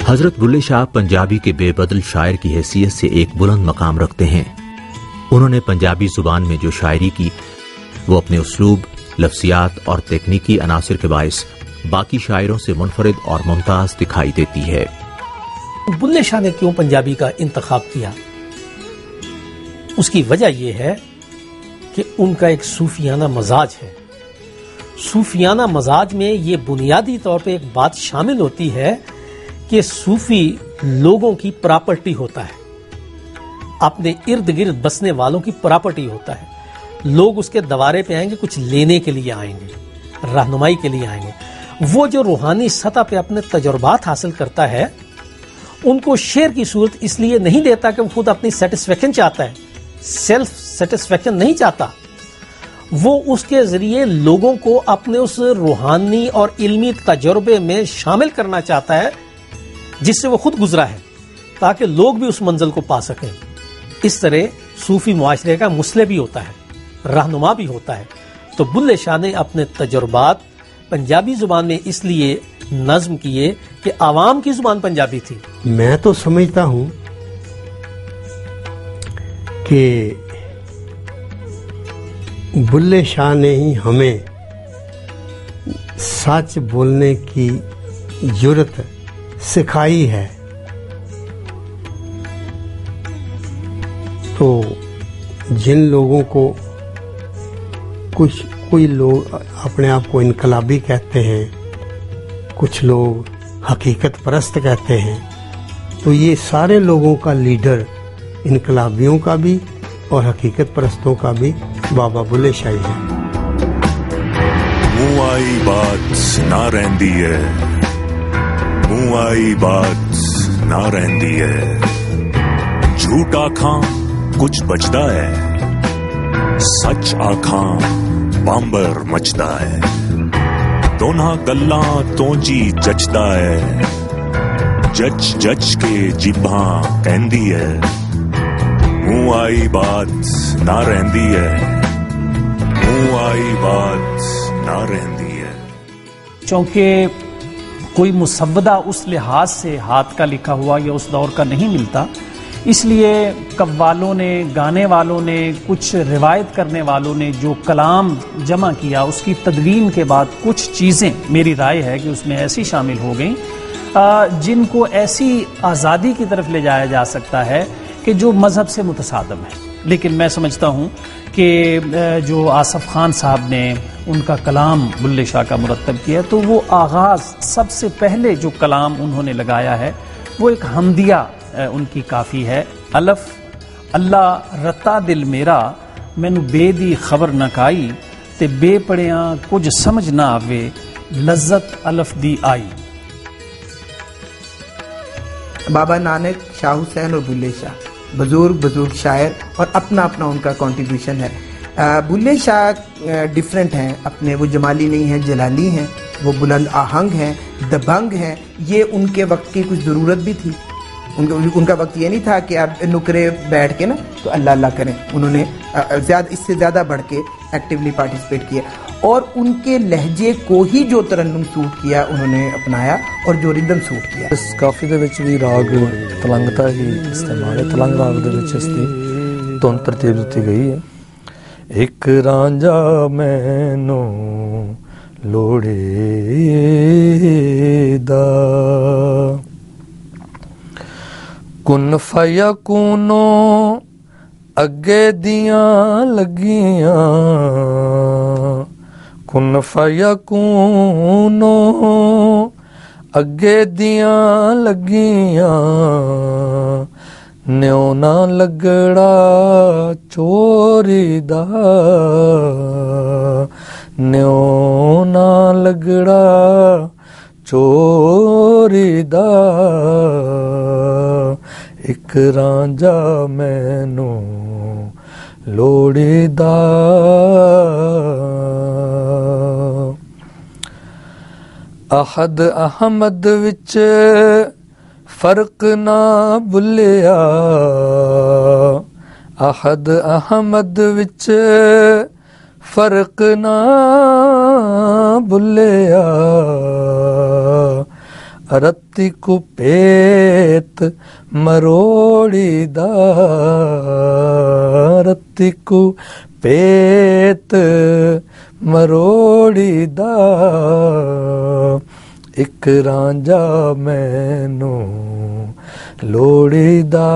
हजरत बुल्ले शाह पंजाबी के बेबदल शायर की हैसियत से एक बुलंद मकाम रखते हैं। उन्होंने पंजाबी जुबान में जो शायरी की वो अपने उसलूब, लफ्जियात और तकनीकी अनासर के बायस बाकी शायरों से मुनफरिद और मुमताज दिखाई देती है। बुल्ले शाह ने क्यों पंजाबी का इंतखाब किया? उसकी वजह यह है कि उनका एक सूफियाना मजाज है। सूफियाना मजाज में ये बुनियादी तौर पे एक बात शामिल होती है कि सूफी लोगों की प्रॉपर्टी होता है, अपने इर्द गिर्द बसने वालों की प्रॉपर्टी होता है। लोग उसके दवारे पे आएंगे, कुछ लेने के लिए आएंगे, रहनुमाई के लिए आएंगे। वो जो रूहानी सतह पे अपने तजुर्बात हासिल करता है, उनको शेर की सूरत इसलिए नहीं देता कि वो खुद अपनी सेटिस्फेक्शन चाहता है, सेल्फ सेटिस्फेक्शन नहीं चाहता। वो उसके जरिए लोगों को अपने उस रूहानी और इल्मी तजुर्बे में शामिल करना चाहता है जिससे वो खुद गुजरा है, ताकि लोग भी उस मंजिल को पा सकें। इस तरह सूफी मुआशरे का मुस्लिह भी होता है, रहनुमा भी होता है। तो बुल्ले शाह ने अपने तजुर्बात पंजाबी जुबान में इसलिए नज्म किए कि आवाम की जुबान पंजाबी थी। मैं तो समझता हूं कि बुल्ले शाह ने ही हमें सच बोलने की जुर्रत सिखाई है। तो जिन लोगों को कोई लोग अपने आप को इनकलाबी कहते हैं, कुछ लोग हकीकत परस्त कहते हैं, तो ये सारे लोगों का लीडर इनकलाबियों का भी और हकीकत परस्तों का भी बाबा बुल्ले शाह है। मुँह आई बात ना रहंदी है, मुँह आई बात ना रहंदी है। झूठ आखां कुछ बचदा है, सच आखां बांबर मचदा है। दोनों गल्लां तो जी जचदा है, जच जच के जिभा कहंदी है। मुँह आई बात ना रहंदी है, मुँह आई बात ना रहंदी है। क्योंकि कोई मुसव्वदा उस लिहाज से हाथ का लिखा हुआ या उस दौर का नहीं मिलता, इसलिए कव्वालों ने, गाने वालों ने, कुछ रिवायत करने वालों ने जो कलाम जमा किया, उसकी तदवीन के बाद कुछ चीज़ें मेरी राय है कि उसमें ऐसी शामिल हो गई जिनको ऐसी आज़ादी की तरफ ले जाया जा सकता है कि जो मज़हब से मुतसादम है। लेकिन मैं समझता हूँ कि जो आसफ खान साहब ने उनका कलाम बुल्ले शाह का मुरत्तब किया, तो वो आगाज़ सबसे पहले जो कलाम उन्होंने लगाया है वो एक हमदिया उनकी काफ़ी है। अलफ अल्लाह रत्ता दिल मेरा, मैनू बेदी खबर न काई, ते बेपड़ियां कुछ समझ ना आवे, लज्जत अलफ दी आई। बाबा नानक, शाह हुसैन और बुल्ले शाह बुजुर्ग शायर, और अपना अपना उनका कंट्रीब्यूशन है। बुल्ले शाह डिफरेंट हैं अपने, वो जमाली नहीं हैं, जलाली हैं, वो बुलंद आहंग हैं, दबंग हैं। ये उनके वक्त की कुछ ज़रूरत भी थी। उनका वक्त ये नहीं था कि आप नुकरे बैठ के ना तो अल्लाह अल्लाह करें। उन्होंने इससे ज़्यादा बढ़ के एक्टिवली पार्टिसिपेट किया, और उनके लहजे को ही जो तरन्नुम सूट किया उन्होंने अपनाया, और जो रिदम सूट किया। इस काफी दे विच भी राग तलंग दा ही इस्तेमाल है। तलंग राग दे विच इसदी धुन तरतीब दित्ती गई है। एक रांझा मैनू लोड़े दा, कुन फया कूनो अगे दियां लगियां, कुन फया कूनो अगे दियां लगियां, न्यो ना लगड़ा चोरी दा, न्यो ना लगड़ा चोरी दा, एक रांझा मैनू लोड़ीदा। अहद अहमद विच फर्क ना भुलिया, अहद अहमद विच फर्क ना भुलिया, रत्ती कुपेत मरोड़ी दा, रत्ती कुपेत मरोड़ी दा, एक रांझा मैनू लोड़ी दा,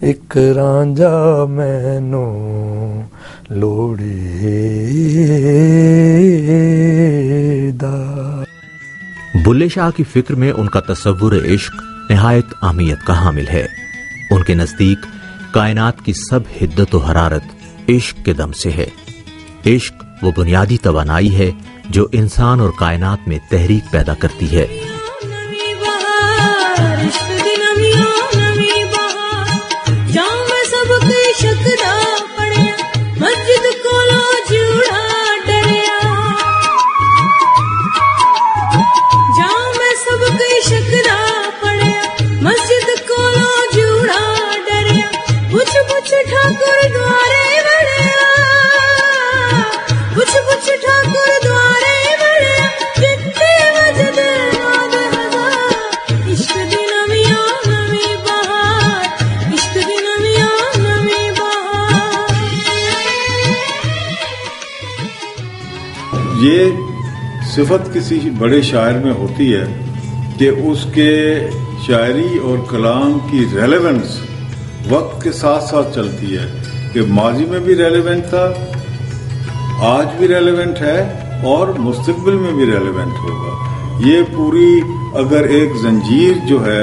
एक रांझा मैनू लोड़ी दा। बुल्ले शाह की फिक्र में उनका तसव्वुर इश्क निहायत अहमियत का हामिल है। उनके नजदीक कायनात की सब हिद्दत और हरारत इश्क के दम से है। इश्क वो बुनियादी तवानाई है जो इंसान और कायनात में तहरीक पैदा करती है। ये सिफत किसी बड़े शायर में होती है कि उसके शायरी और कलाम की रेलेवेंस वक्त के साथ साथ चलती है, कि माजी में भी रेलेवेंट था, आज भी रेलेवेंट है और मुस्तकबिल में भी रेलेवेंट होगा। ये पूरी अगर एक जंजीर जो है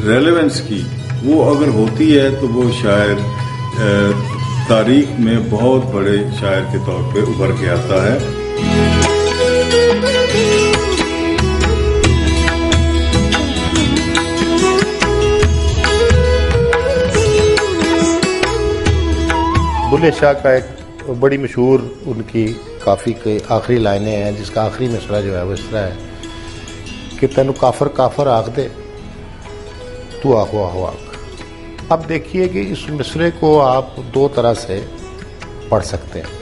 रेलेवेंस की वो अगर होती है तो वो शायर तारीख में बहुत बड़े शायर के तौर पे उभर के आता है। बुल्ले शाह का एक बड़ी मशहूर उनकी काफ़ी के आखिरी लाइनें हैं, जिसका आखिरी मिसरा जो है वो इस तरह है कि तेनू काफर काफर आख दे तू आहो आहो आख। अब देखिए कि इस मिसरे को आप दो तरह से पढ़ सकते हैं।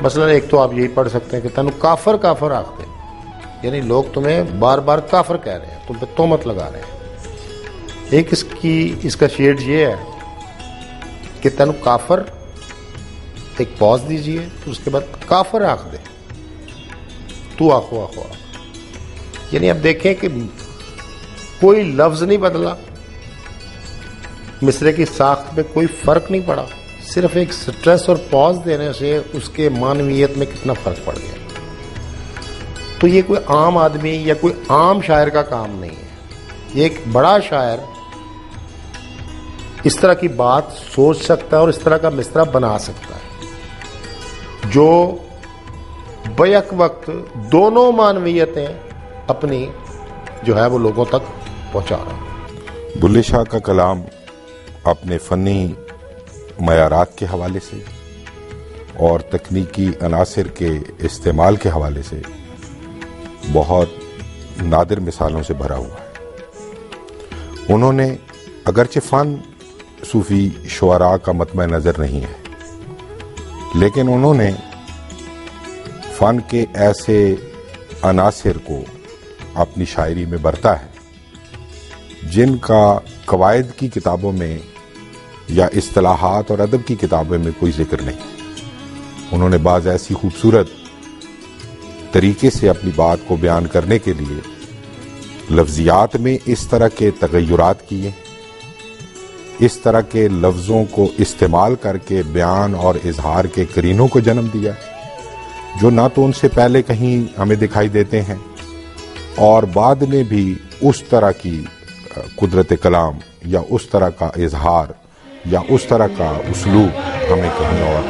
मसलन एक तो आप यही पढ़ सकते हैं कि तेनू काफर काफर आख दे, यानी लोग तुम्हें बार बार काफर कह रहे हैं, तुम पे तोहमत लगा रहे हैं। एक इसका शेड ये है कि तेनू काफर, एक पॉज दीजिए तो उसके बाद काफर आख दे तू आखो आखो आख। यानी अब देखें कि कोई लफ्ज नहीं बदला, मिसरे की साख्त में कोई फर्क नहीं पड़ा, सिर्फ एक स्ट्रेस और पॉज देने से उसके मानवीयत में कितना फर्क पड़ गया। तो ये कोई आम आदमी या कोई आम शायर का काम नहीं है। ये एक बड़ा शायर इस तरह की बात सोच सकता है और इस तरह का मिसरा बना सकता है जो बैक वक्त दोनों मानवीयतें अपनी जो है वो लोगों तक पहुंचा रहा है। बुल्ले शाह का कलाम अपने फनी मयारात के हवाले से और तकनीकी अनासिर के इस्तेमाल के हवाले से बहुत नादिर मिसालों से भरा हुआ है। उन्होंने अगरचे फ़न सूफी शुअरा का मतमय नज़र नहीं है, लेकिन उन्होंने फ़न के ऐसे अनासिर को अपनी शायरी में बरता है जिनका कवायद की किताबों में या इस्तिलाहात और अदब की किताबों में कोई जिक्र नहीं। उन्होंने बाज़ ऐसी खूबसूरत तरीके से अपनी बात को बयान करने के लिए लफ्ज़ियात में इस तरह के तगय्युरात किए, इस तरह के लफ्ज़ों को इस्तेमाल करके बयान और इजहार के करीनों को जन्म दिया जो ना तो उनसे पहले कहीं हमें दिखाई देते हैं और बाद में भी उस तरह की कुदरत कलाम या उस तरह का इजहार या उस तरह का उसलूब हमें कहीं और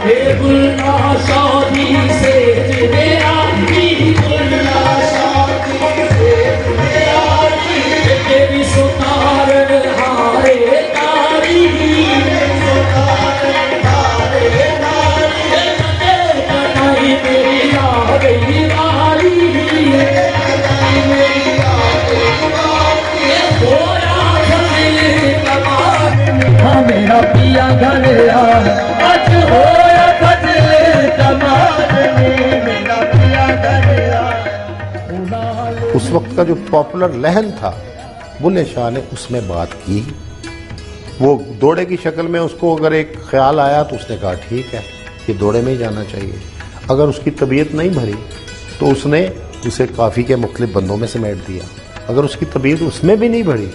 मेरा पिया घर आज होया फजले तमाम में मेरा उस वक्त का जो पॉपुलर लहन था, बुल्ले शाह ने उसमें बात की। वो दौड़े की शक्ल में उसको अगर एक ख्याल आया तो उसने कहा ठीक है, ये दौड़े में ही जाना चाहिए। अगर उसकी तबीयत नहीं भरी तो उसने उसे काफ़ी के मुख्तलिफ बंदों में समेट दिया। अगर उसकी तबीयत उसमें भी नहीं भरी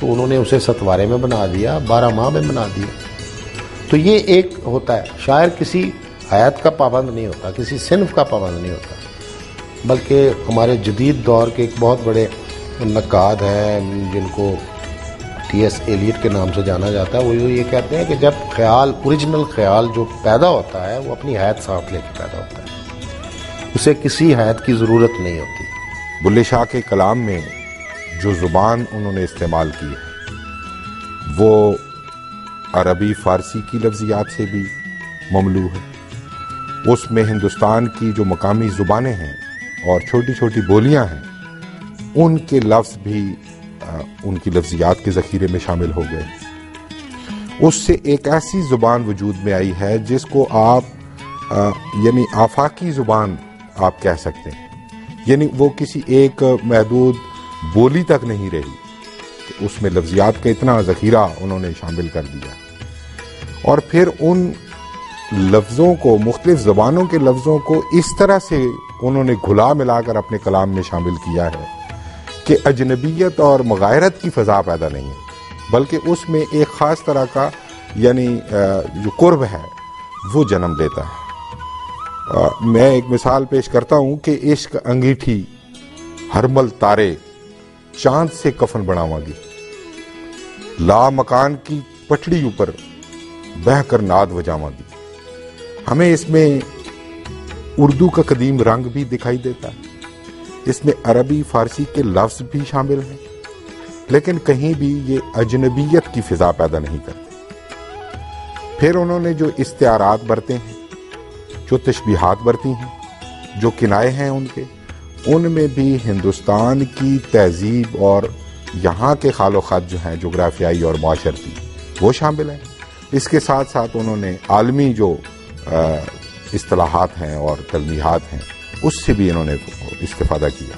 तो उन्होंने उसे सतवारे में बना दिया, 12 माह में बना दिया। तो ये एक होता है, शायर किसी हयात का पाबंद नहीं होता, किसी सिन्फ का पाबंद नहीं होता, बल्कि हमारे जदीद दौर के एक बहुत बड़े नक्काद हैं जिनको T.S. एलियट के नाम से जाना जाता है। वो ये कहते हैं कि जब ख्याल, ओरिजिनल ख्याल जो पैदा होता है वो अपनी हयात साथ लेकर पैदा होता है, उसे किसी हयात की ज़रूरत नहीं होती। बुल्ले शाह के कलाम में जो ज़ुबान उन्होंने इस्तेमाल की है वो अरबी फ़ारसी की लफ्ज़ियात से भी ममलू है। उसमें हिंदुस्तान की जो मकामी ज़ुबानें हैं और छोटी छोटी बोलियां हैं, उनके लफ्ज़ भी उनकी लफ्ज़ियात के ज़ख़ीरे में शामिल हो गए। उससे एक ऐसी ज़ुबान वजूद में आई है जिसको आप यानी आफाकी ज़ुबान आप कह सकते हैं, यानी वो किसी एक महदूद बोली तक नहीं रही, तो उसमें लफ्ज़ियात का इतना ज़ख़ीरा उन्होंने शामिल कर दिया। और फिर उन लफ्ज़ों को, मुख्तलिफ ज़बानों के लफ्ज़ों को इस तरह से उन्होंने घुला मिलाकर अपने कलाम में शामिल किया है कि अजनबियत और मगायरत की फ़ज़ा पैदा नहीं है, बल्कि उसमें एक ख़ास तरह का यानी जो कुर्ब है वो जन्म लेता है। मैं एक मिसाल पेश करता हूँ कि इश्क अंगीठी हरमल तारे चांद से कफन बनावांगी, ला मकान की पटड़ी ऊपर बहकर नाद बजावांगी। हमें इसमें उर्दू का कदीम रंग भी दिखाई देता है, इसमें अरबी फ़ारसी के लफ्ज़ भी शामिल हैं, लेकिन कहीं भी ये अजनबियत की फ़िज़ा पैदा नहीं करते। फिर उन्होंने जो इस्तिआरात बरते हैं, जो तशबीहात बरती हैं, जो किनाए हैं उनमें भी हिंदुस्तान की तहजीब और यहाँ के खालो ख़त जो हैं जोग्राफियाई और माशरती वो शामिल हैं। इसके साथ साथ उन्होंने आलमी जो इस्तिलाहात हैं और तलमीहात हैं उससे भी इन्होंने इस्तिफ़ादा किया।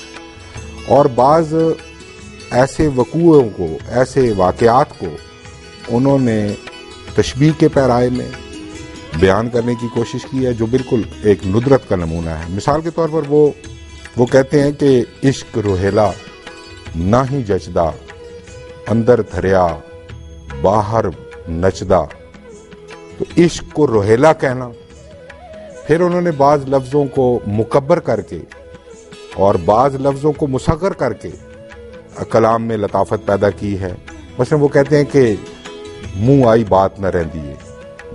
और बाज़ ऐसे वक़ूओं को, ऐसे वाक़यात को उन्होंने तशबीह के पैराए में बयान करने की कोशिश की है जो बिल्कुल एक नुदरत का नमूना है। मिसाल के तौर पर वो कहते हैं कि इश्क रोहेला ना ही जचदा, अंदर धरिया बाहर नचदा। तो इश्क को रोहेला कहना, फिर उन्होंने बाज़ लफ्ज़ों को मुकब्बर करके और बाज़ लफ्ज़ों को मुसग़्गर करके कलाम में लताफत पैदा की है। मसलन वो कहते हैं कि मुँह आई बात न रहती है,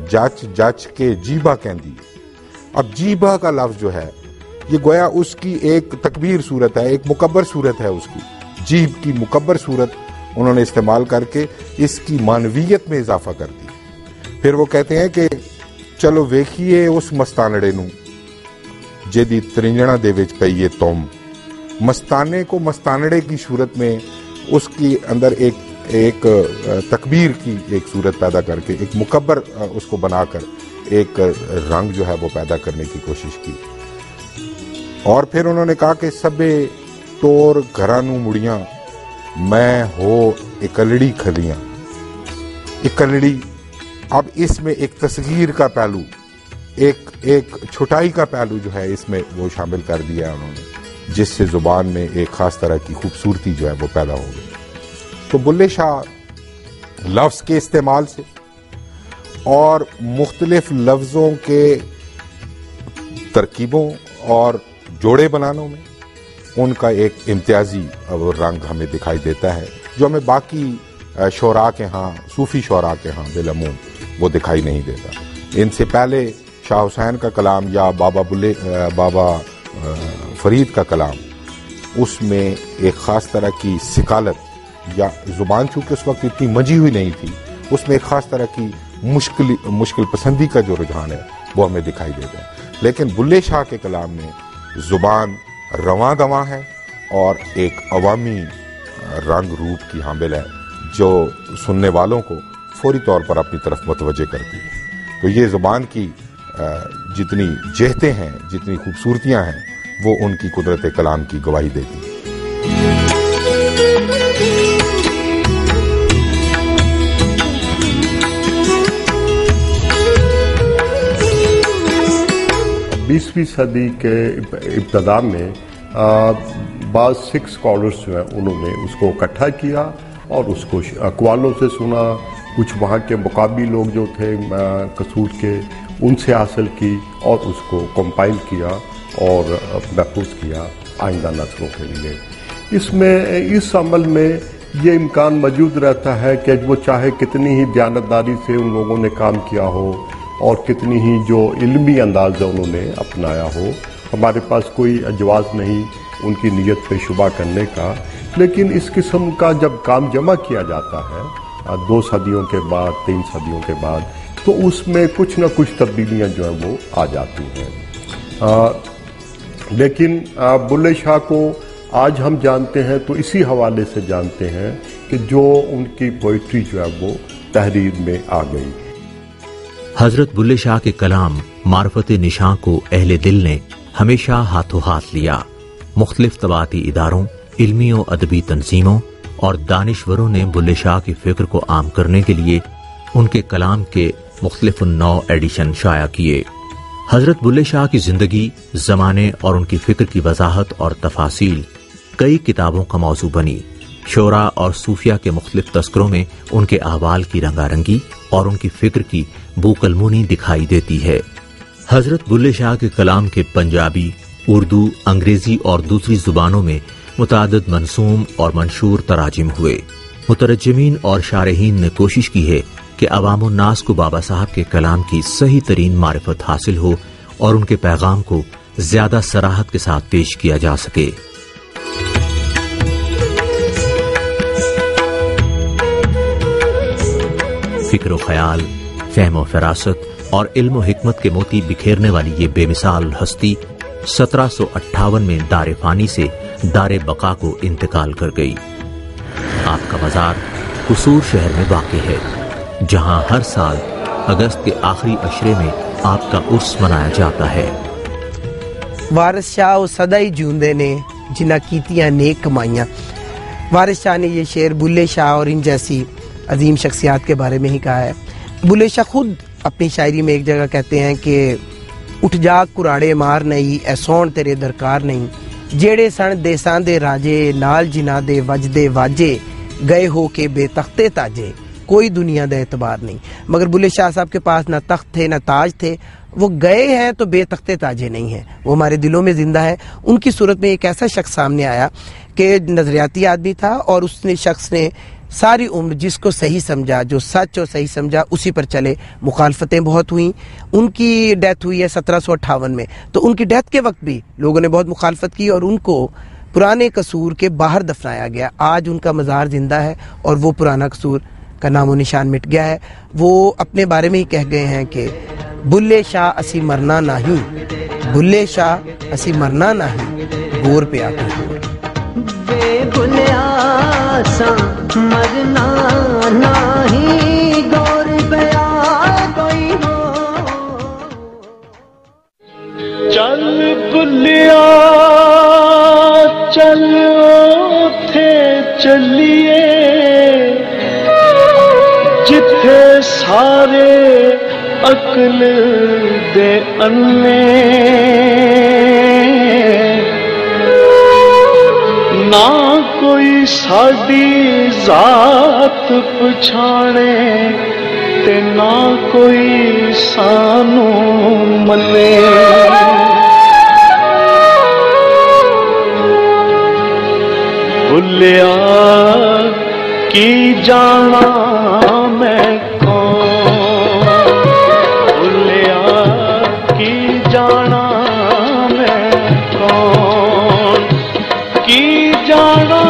जच जच के जीबा कहती है। अब जीबा का लफ्ज़ जो है ये गोया उसकी एक तकबीर सूरत है, एक मुकब्बर सूरत है, उसकी जीब की मुकब्बर सूरत उन्होंने इस्तेमाल करके इसकी मानवीयत में इजाफा कर दी। फिर वो कहते हैं कि चलो वेखिए उस मस्तानड़े नू जेदी त्रिंजणा दे विच पईए तुम। मस्ताने को मस्तानड़े की सूरत में उसकी अंदर एक तकबीर की एक सूरत पैदा करके एक मुकब्बर उसको बनाकर एक रंग जो है वो पैदा करने की कोशिश की। और फिर उन्होंने कहा कि सबे तोर घरां नू मुड़ियां मैं हो इकलड़ी खलियां। इकलड़ी, अब इसमें एक तस्गीर का पहलू, एक छुटाई का पहलू जो है इसमें वो शामिल कर दिया है उन्होंने, जिससे जुबान में एक खास तरह की खूबसूरती जो है वो पैदा हो गई। तो बुल्ले शाह लफ्ज़ के इस्तेमाल से और मुख्तलिफ लफ्ज़ों के तरकीबों और जोड़े बनानों में उनका एक इम्तियाजी रंग हमें दिखाई देता है जो हमें बाकी शोरा के यहाँ, सूफ़ी शोरा के यहाँ बिलमूम वो दिखाई नहीं देता। इनसे पहले शाह हुसैन का कलाम या बाबा फरीद का कलाम, उसमें एक ख़ास तरह की सिकालत या ज़ुबान चूँकि उस वक्त इतनी मंजी हुई नहीं थी, उसमें एक ख़ास तरह की मुश्किल पसंदी का जो रुझान है वो हमें दिखाई देता है। लेकिन बुल्ले शाह के कलाम में ज़ुबान रवां दवां है और एक अवामी रंग रूप की हामिल है जो सुनने वालों को फौरी तौर पर अपनी तरफ मुतवज्जे करती है। तो ये ज़ुबान की जितनी जहतें हैं, जितनी खूबसूरतियाँ हैं, वो उनकी कुदरत कलाम की गवाही देती है। बीसवीं सदी के इब्तदा में बाद सिख स्कॉलर्स जो हैं उन्होंने उसको इकट्ठा किया और उसको अकवालों से सुना, कुछ वहाँ के मुकाबी लोग जो थे कसूर के उनसे हासिल की और उसको कंपाइल किया और महफूज किया आइंदा नस्लों के लिए। इसमें इस अमल में ये इम्कान मौजूद रहता है कि वो चाहे कितनी ही दयानतदारी से उन लोगों ने काम किया हो और कितनी ही जो इल्मी अंदाज़ा उन्होंने अपनाया हो, हमारे पास कोई अजवाज़ नहीं उनकी नीयत पे शुबा करने का, लेकिन इस किस्म का जब काम जमा किया जाता है 2 सदियों के बाद 3 सदियों के बाद, तो उसमें कुछ न कुछ तब्दीलियाँ जो हैं वो आ जाती हैं। लेकिन बुल्ले शाह को आज हम जानते हैं तो इसी हवाले से जानते हैं कि जो उनकी पोइट्री जो है वो तहरीर में आ गई। हजरत बुल्ले शाह के कलाम मार्फत निशां को अहले दिल ने हमेशा हाथों हाथ लिया। मुख्तलिफ तबाती इदारों, इल्मी और अदबी तंजीमों और दानिश्वरों ने बुल्ले शाह की फिक्र को आम करने के लिए उनके कलाम के मुख्तलिफ नौ एडिशन शाया किए। हजरत बुल्ले शाह की जिंदगी, जमाने और उनकी फिक्र की वजाहत और तफासील कई किताबों का मौजू बनी। शोरा और सूफिया के मुख्तलिफ तस्करों में उनके अहवाल की रंगारंगी और उनकी फिक्र की बूकलमुनी दिखाई देती है। हजरत बुल्ले शाह के कलाम के पंजाबी, उर्दू, अंग्रेजी और दूसरी जुबानों में मुतादिद मंसूम और मंशूर तराजिम हुए। मुतरजमीन और शारहीन ने कोशिश की है कि अवामुन्नास को बाबा साहब के कलाम की सही तरीन मारिफत हासिल हो और उनके पैगाम को ज्यादा सराहत के साथ पेश किया जा सके। फिक्र ख्याल, फहम फरासत और इल्म हिकमत के मोती बिखेरने वाली ये बेमिसाल हस्ती 1758 में दारे फानी से दारे बका को इंतकाल कर गई। आपका मजार कसूर शहर में वाक़ है, जहां हर साल अगस्त के आखिरी अशरे में आपका उर्स मनाया जाता है। वारिस शाह वो सदा ही जूंदे ने जिन्हें कीतियां नेक कमाइयां। वारिस शाह ने ये शेर बुल्ले शाह और इन जैसी अजीम शख्सियात के बारे में ही कहा है। बुल्ले शाह खुद अपनी शायरी में एक जगह कहते हैं कि उठ जा कुराड़े मार नहीं, ऐसौन तेरे दरकार नहीं, जेड़े सन देसां दे राजे, नाल जिना दे वजदे वाजे, गए हो के बेतख्ते ताजे, कोई दुनिया का एतबार नहीं। मगर बुल्ले शाह साहब के पास ना तख्त थे ना ताज थे, वो गए हैं तो बेतख्ते ताजे नहीं हैं, वो हमारे दिलों में जिंदा है। उनकी सूरत में एक ऐसा शख्स सामने आया कि नजरियाती आदमी था और उसने शख्स ने सारी उम्र जिसको सही समझा, जो सच और सही समझा, उसी पर चले। मुखालफतें बहुत हुई। उनकी डेथ हुई है 1758 में, तो उनकी डेथ के वक्त भी लोगों ने बहुत मुखालफत की और उनको पुराने कसूर के बाहर दफनाया गया। आज उनका मज़ार जिंदा है और वो पुराना कसूर का नामो निशान मिट गया है। वो अपने बारे में ही कह गए हैं कि बुल्ले शाह असी मरना नहीं, बुल्ले शाह असी मरना नहीं, गोर पे आकर मरना नहीं, गौर बया कोई हो। चल बुलिया चल ओथे चलिए, जिथे सारे अकल दे अन्ने, ना कोई साडी जात पछाणे ते ना कोई सानू मने। बुलिया की जाना मैं कौन, बुलिया की जाना मैं कौन, की जाना